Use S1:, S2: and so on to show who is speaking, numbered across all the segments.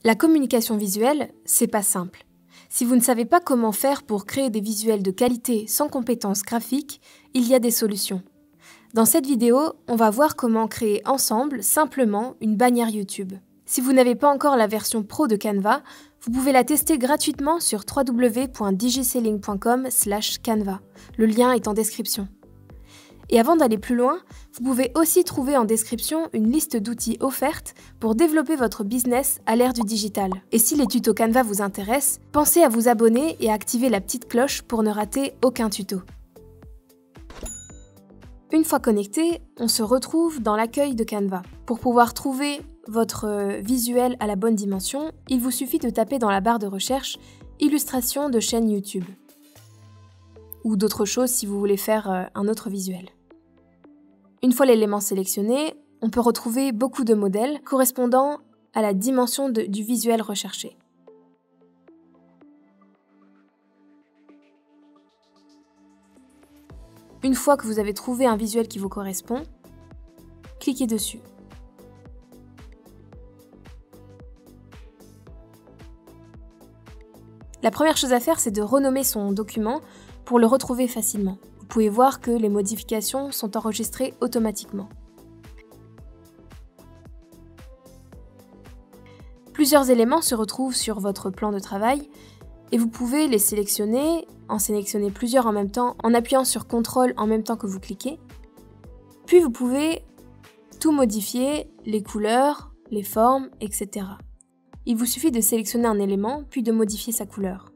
S1: La communication visuelle, c'est pas simple. Si vous ne savez pas comment faire pour créer des visuels de qualité sans compétences graphiques, il y a des solutions. Dans cette vidéo, on va voir comment créer ensemble, simplement, une bannière YouTube. Si vous n'avez pas encore la version pro de Canva, vous pouvez la tester gratuitement sur www.digiselling.com/canva. Le lien est en description. Et avant d'aller plus loin, vous pouvez aussi trouver en description une liste d'outils offertes pour développer votre business à l'ère du digital. Et si les tutos Canva vous intéressent, pensez à vous abonner et à activer la petite cloche pour ne rater aucun tuto. Une fois connecté, on se retrouve dans l'accueil de Canva. Pour pouvoir trouver votre visuel à la bonne dimension, il vous suffit de taper dans la barre de recherche « Illustration de chaîne YouTube » ou d'autres choses si vous voulez faire un autre visuel. Une fois l'élément sélectionné, on peut retrouver beaucoup de modèles correspondant à la dimension du visuel recherché. Une fois que vous avez trouvé un visuel qui vous correspond, cliquez dessus. La première chose à faire, c'est de renommer son document pour le retrouver facilement. Vous pouvez voir que les modifications sont enregistrées automatiquement. Plusieurs éléments se retrouvent sur votre plan de travail et vous pouvez les sélectionner, en sélectionner plusieurs en même temps, en appuyant sur CTRL en même temps que vous cliquez. Puis vous pouvez tout modifier, les couleurs, les formes, etc. Il vous suffit de sélectionner un élément, puis de modifier sa couleur.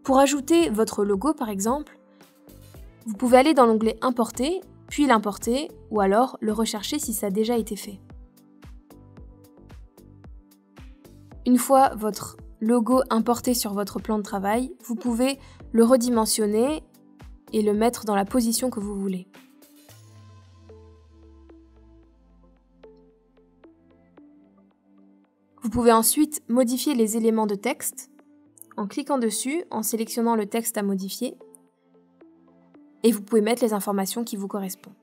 S1: Pour ajouter votre logo par exemple, vous pouvez aller dans l'onglet « Importer », puis l'importer, ou alors le rechercher si ça a déjà été fait. Une fois votre logo importé sur votre plan de travail, vous pouvez le redimensionner et le mettre dans la position que vous voulez. Vous pouvez ensuite modifier les éléments de texte en cliquant dessus, en sélectionnant le texte à modifier, et vous pouvez mettre les informations qui vous correspondent.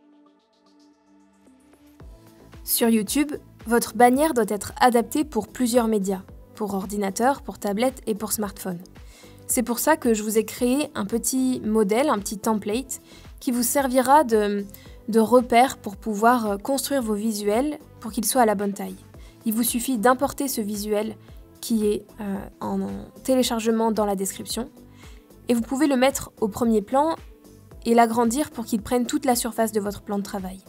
S1: Sur YouTube, votre bannière doit être adaptée pour plusieurs médias, pour ordinateur, pour tablette et pour smartphone. C'est pour ça que je vous ai créé un petit modèle, un petit template, qui vous servira de repère pour pouvoir construire vos visuels pour qu'ils soient à la bonne taille. Il vous suffit d'importer ce visuel qui est en téléchargement dans la description, et vous pouvez le mettre au premier plan et l'agrandir pour qu'il prenne toute la surface de votre plan de travail.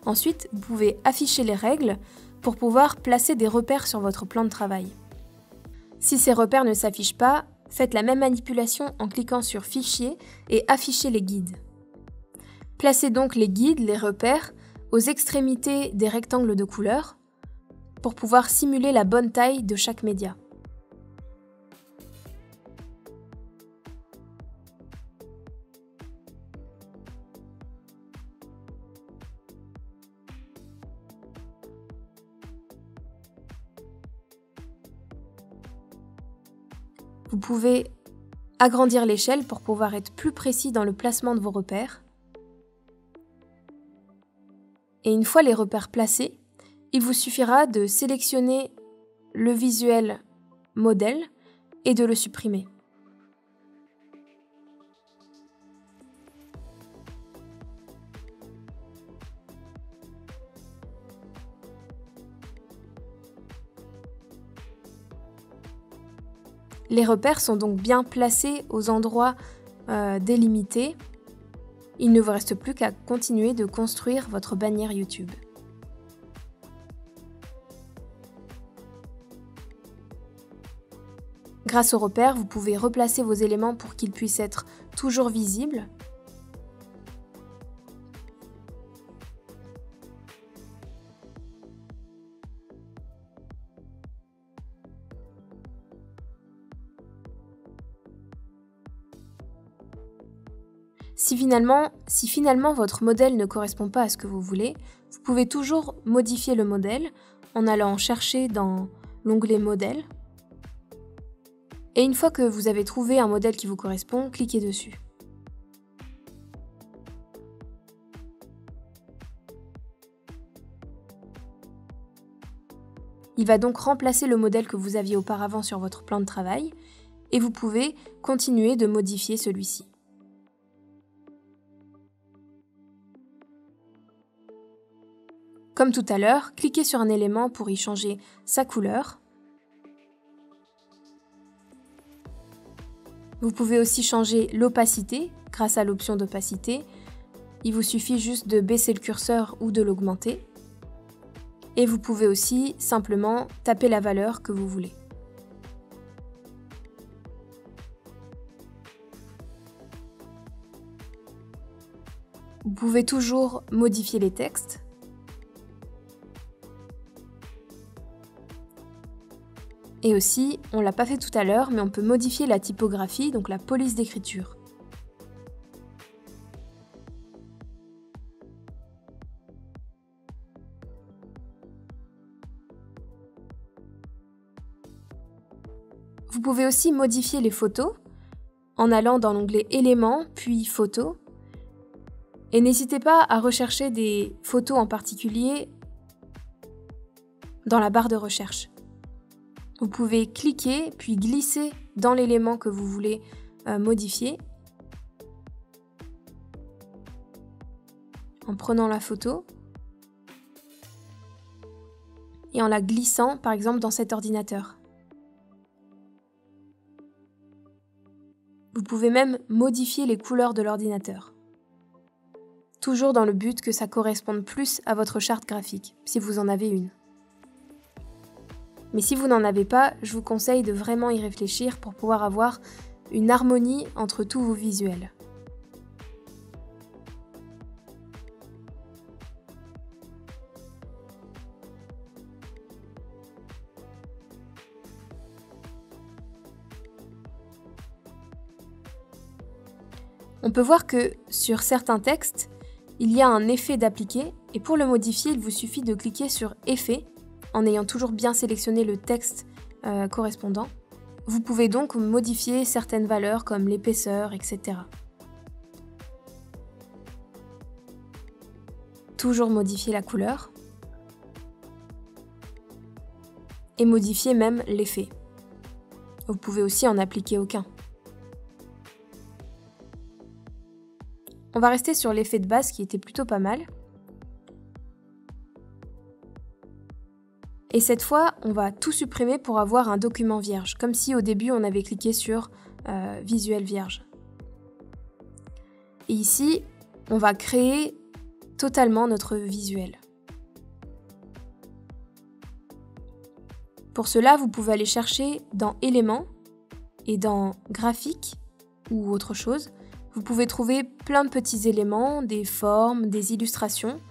S1: Ensuite, vous pouvez afficher les règles pour pouvoir placer des repères sur votre plan de travail. Si ces repères ne s'affichent pas, faites la même manipulation en cliquant sur Fichier et Afficher les guides. Placez donc les guides, les repères, aux extrémités des rectangles de couleur pour pouvoir simuler la bonne taille de chaque média. Vous pouvez agrandir l'échelle pour pouvoir être plus précis dans le placement de vos repères. Et une fois les repères placés, il vous suffira de sélectionner le visuel modèle et de le supprimer. Les repères sont donc bien placés aux endroits délimités. Il ne vous reste plus qu'à continuer de construire votre bannière YouTube. Grâce aux repères, vous pouvez replacer vos éléments pour qu'ils puissent être toujours visibles. Si finalement votre modèle ne correspond pas à ce que vous voulez, vous pouvez toujours modifier le modèle en allant chercher dans l'onglet Modèle. Et une fois que vous avez trouvé un modèle qui vous correspond, cliquez dessus. Il va donc remplacer le modèle que vous aviez auparavant sur votre plan de travail et vous pouvez continuer de modifier celui-ci. Comme tout à l'heure, cliquez sur un élément pour y changer sa couleur. Vous pouvez aussi changer l'opacité grâce à l'option d'opacité. Il vous suffit juste de baisser le curseur ou de l'augmenter. Et vous pouvez aussi simplement taper la valeur que vous voulez. Vous pouvez toujours modifier les textes. Et aussi, on ne l'a pas fait tout à l'heure, mais on peut modifier la typographie, donc la police d'écriture. Vous pouvez aussi modifier les photos en allant dans l'onglet Éléments, puis Photos. Et n'hésitez pas à rechercher des photos en particulier dans la barre de recherche. Vous pouvez cliquer puis glisser dans l'élément que vous voulez modifier en prenant la photo et en la glissant par exemple dans cet ordinateur. Vous pouvez même modifier les couleurs de l'ordinateur. Toujours dans le but que ça corresponde plus à votre charte graphique, si vous en avez une. Mais si vous n'en avez pas, je vous conseille de vraiment y réfléchir pour pouvoir avoir une harmonie entre tous vos visuels. On peut voir que sur certains textes, il y a un effet d'appliquer et pour le modifier, il vous suffit de cliquer sur Effet en ayant toujours bien sélectionné le texte correspondant. Vous pouvez donc modifier certaines valeurs comme l'épaisseur, etc. Toujours modifier la couleur et modifier même l'effet. Vous pouvez aussi en appliquer aucun. On va rester sur l'effet de base qui était plutôt pas mal. Et cette fois, on va tout supprimer pour avoir un document vierge, comme si au début on avait cliqué sur Visuel vierge. Et ici, on va créer totalement notre visuel. Pour cela, vous pouvez aller chercher dans Éléments et dans Graphique ou autre chose. Vous pouvez trouver plein de petits éléments, des formes, des illustrations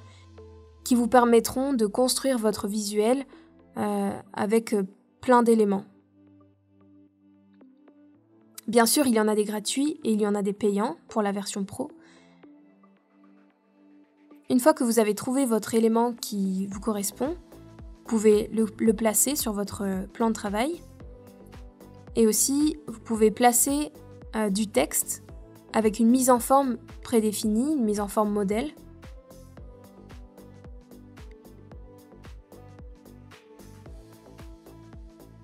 S1: qui vous permettront de construire votre visuel avec plein d'éléments. Bien sûr, il y en a des gratuits et il y en a des payants pour la version pro. Une fois que vous avez trouvé votre élément qui vous correspond, vous pouvez le placer sur votre plan de travail. Et aussi, vous pouvez placer du texte avec une mise en forme prédéfinie, une mise en forme modèle.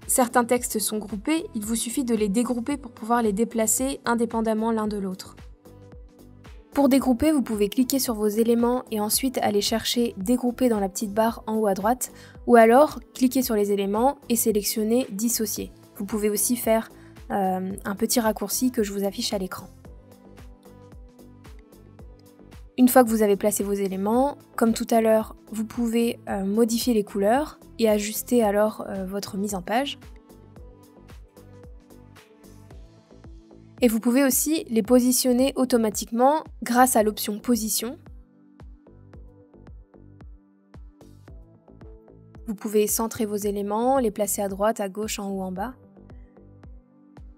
S1: Certains textes sont groupés, il vous suffit de les dégrouper pour pouvoir les déplacer indépendamment l'un de l'autre. Pour dégrouper, vous pouvez cliquer sur vos éléments et ensuite aller chercher Dégrouper dans la petite barre en haut à droite, ou alors cliquer sur les éléments et sélectionner Dissocier. Vous pouvez aussi faire un petit raccourci que je vous affiche à l'écran. Une fois que vous avez placé vos éléments, comme tout à l'heure, vous pouvez modifier les couleurs et ajuster alors votre mise en page. Et vous pouvez aussi les positionner automatiquement grâce à l'option Position. Vous pouvez centrer vos éléments, les placer à droite, à gauche, en haut, en bas.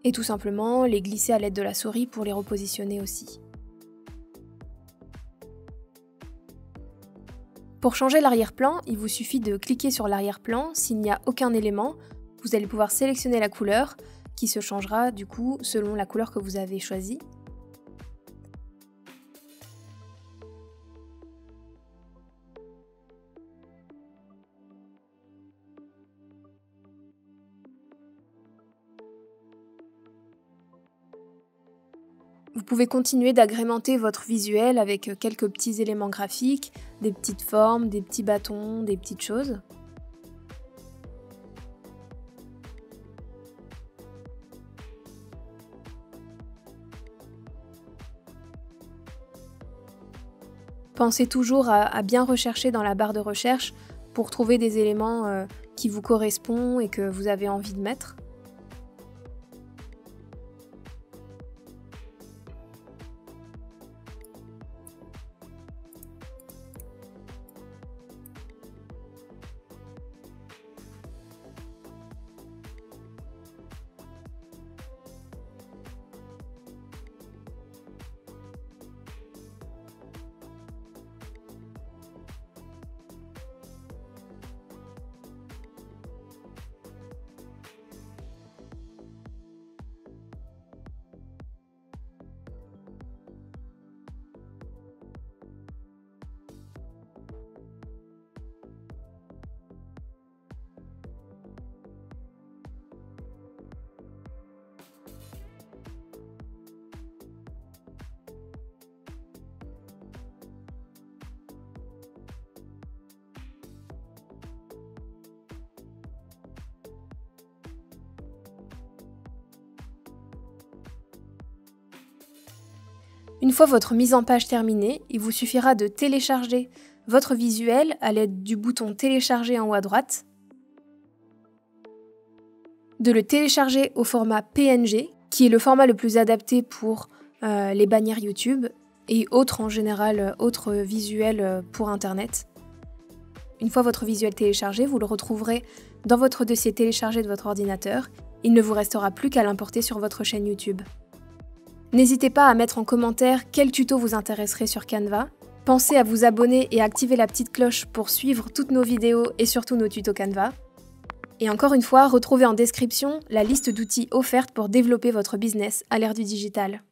S1: Et tout simplement les glisser à l'aide de la souris pour les repositionner aussi. Pour changer l'arrière-plan, il vous suffit de cliquer sur l'arrière-plan. S'il n'y a aucun élément, vous allez pouvoir sélectionner la couleur qui se changera du coup selon la couleur que vous avez choisie. Vous pouvez continuer d'agrémenter votre visuel avec quelques petits éléments graphiques, des petites formes, des petits bâtons, des petites choses. Pensez toujours à bien rechercher dans la barre de recherche pour trouver des éléments qui vous correspondent et que vous avez envie de mettre. Une fois votre mise en page terminée, il vous suffira de télécharger votre visuel à l'aide du bouton télécharger en haut à droite, de le télécharger au format PNG, qui est le format le plus adapté pour les bannières YouTube et autres en général, autres visuels pour Internet. Une fois votre visuel téléchargé, vous le retrouverez dans votre dossier téléchargé de votre ordinateur. Il ne vous restera plus qu'à l'importer sur votre chaîne YouTube. N'hésitez pas à mettre en commentaire quel tuto vous intéresserait sur Canva. Pensez à vous abonner et à activer la petite cloche pour suivre toutes nos vidéos et surtout nos tutos Canva. Et encore une fois, retrouvez en description la liste d'outils offertes pour développer votre business à l'ère du digital.